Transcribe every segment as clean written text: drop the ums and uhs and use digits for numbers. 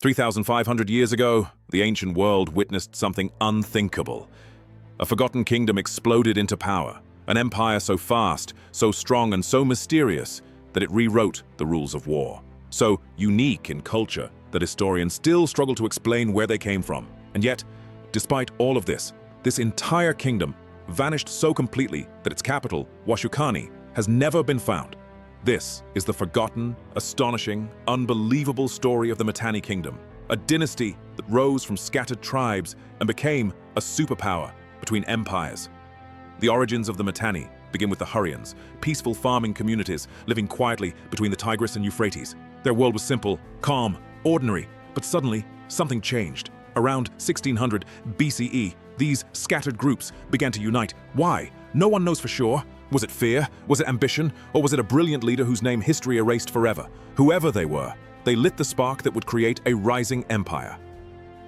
3,500 years ago, the ancient world witnessed something unthinkable. A forgotten kingdom exploded into power, an empire so vast, so strong, and so mysterious that it rewrote the rules of war. So unique in culture that historians still struggle to explain where they came from. And yet, despite all of this entire kingdom vanished so completely that its capital, Washukanni, has never been found. This is the forgotten, astonishing, unbelievable story of the Mitanni Kingdom, a dynasty that rose from scattered tribes and became a superpower between empires. The origins of the Mitanni begin with the Hurrians, peaceful farming communities living quietly between the Tigris and Euphrates. Their world was simple, calm, ordinary, but suddenly something changed. Around 1600 BCE, these scattered groups began to unite. Why? No one knows for sure. Was it fear? Was it ambition? Or was it a brilliant leader whose name history erased forever? Whoever they were, they lit the spark that would create a rising empire.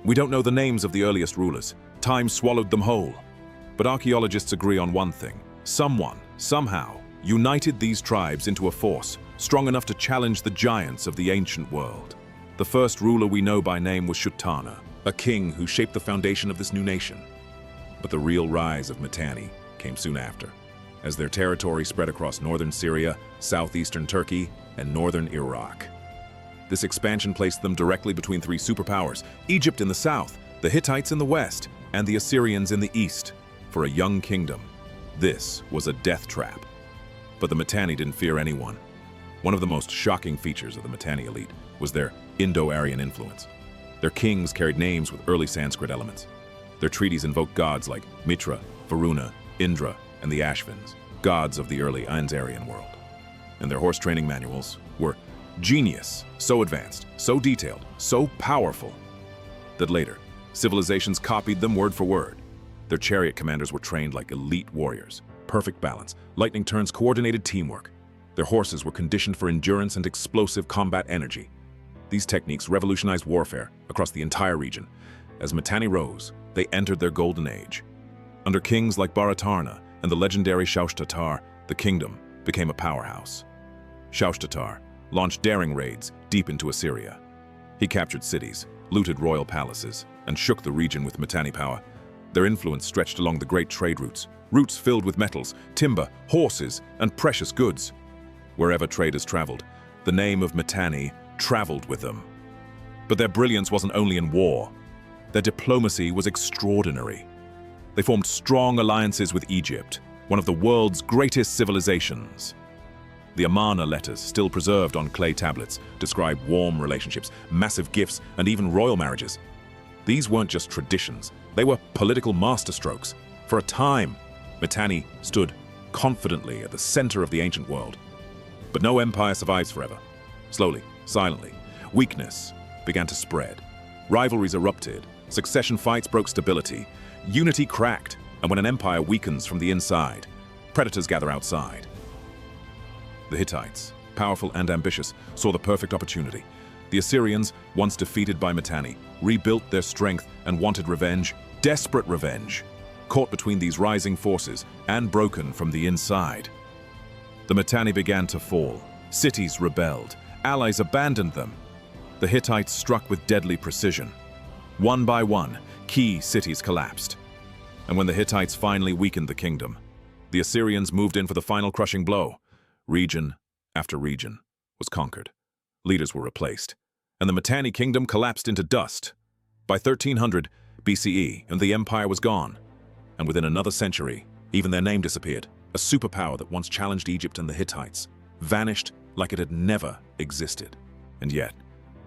We don't know the names of the earliest rulers. Time swallowed them whole. But archaeologists agree on one thing. Someone, somehow, united these tribes into a force strong enough to challenge the giants of the ancient world. The first ruler we know by name was Shutana, a king who shaped the foundation of this new nation. But the real rise of Mitanni came soon after, as their territory spread across Northern Syria, Southeastern Turkey, and Northern Iraq. This expansion placed them directly between three superpowers: Egypt in the south, the Hittites in the west, and the Assyrians in the east. For a young kingdom, this was a death trap. But the Mitanni didn't fear anyone. One of the most shocking features of the Mitanni elite was their Indo-Aryan influence. Their kings carried names with early Sanskrit elements. Their treaties invoked gods like Mitra, Varuna, Indra, and the Ashvins, gods of the early Aryan world. And their horse training manuals were genius, so advanced, so detailed, so powerful, that later, civilizations copied them word for word. Their chariot commanders were trained like elite warriors, perfect balance, lightning turns, coordinated teamwork. Their horses were conditioned for endurance and explosive combat energy. These techniques revolutionized warfare across the entire region. As Mitanni rose, they entered their golden age. Under kings like Baratarna and the legendary Shaushtatar, the kingdom became a powerhouse. Shaushtatar launched daring raids deep into Assyria. He captured cities, looted royal palaces, and shook the region with Mitanni power. Their influence stretched along the great trade routes filled with metals, timber, horses, and precious goods. Wherever traders traveled, the name of Mitanni traveled with them. But their brilliance wasn't only in war. Their diplomacy was extraordinary. They formed strong alliances with Egypt, one of the world's greatest civilizations. The Amarna letters, still preserved on clay tablets, describe warm relationships, massive gifts, and even royal marriages. These weren't just traditions, they were political masterstrokes. For a time, Mitanni stood confidently at the center of the ancient world. But no empire survives forever. Slowly, silently, weakness began to spread. Rivalries erupted, succession fights broke stability, unity cracked, and when an empire weakens from the inside, predators gather outside. The Hittites, powerful and ambitious, saw the perfect opportunity. The Assyrians, once defeated by Mitanni, rebuilt their strength and wanted revenge, desperate revenge. Caught between these rising forces and broken from the inside, the Mitanni began to fall. Cities rebelled. Allies abandoned them. The Hittites struck with deadly precision. One by one, key cities collapsed. And when the Hittites finally weakened the kingdom, the Assyrians moved in for the final crushing blow. Region after region was conquered. Leaders were replaced, and the Mitanni kingdom collapsed into dust. By 1300 BCE, and the empire was gone. And within another century, even their name disappeared. A superpower that once challenged Egypt and the Hittites vanished like it had never existed. And yet,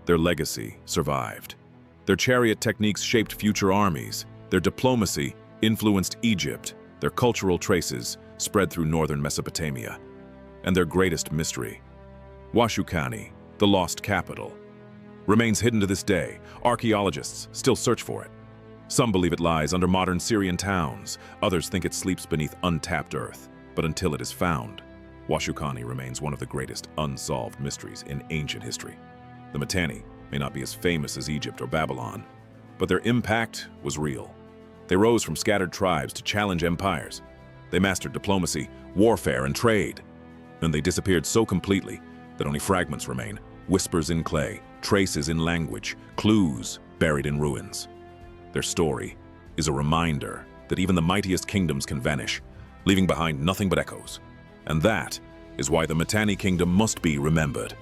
their legacy survived. Their chariot techniques shaped future armies. Their diplomacy influenced Egypt. Their cultural traces spread through northern Mesopotamia. And their greatest mystery, Washukanni, the lost capital, remains hidden to this day. Archaeologists still search for it. Some believe it lies under modern Syrian towns. Others think it sleeps beneath untapped earth. But until it is found, Washukanni remains one of the greatest unsolved mysteries in ancient history. The Mitanni may not be as famous as Egypt or Babylon, but their impact was real. They rose from scattered tribes to challenge empires. They mastered diplomacy, warfare, and trade. Then they disappeared so completely that only fragments remain, whispers in clay, traces in language, clues buried in ruins. Their story is a reminder that even the mightiest kingdoms can vanish, leaving behind nothing but echoes. And that is why the Mitanni kingdom must be remembered.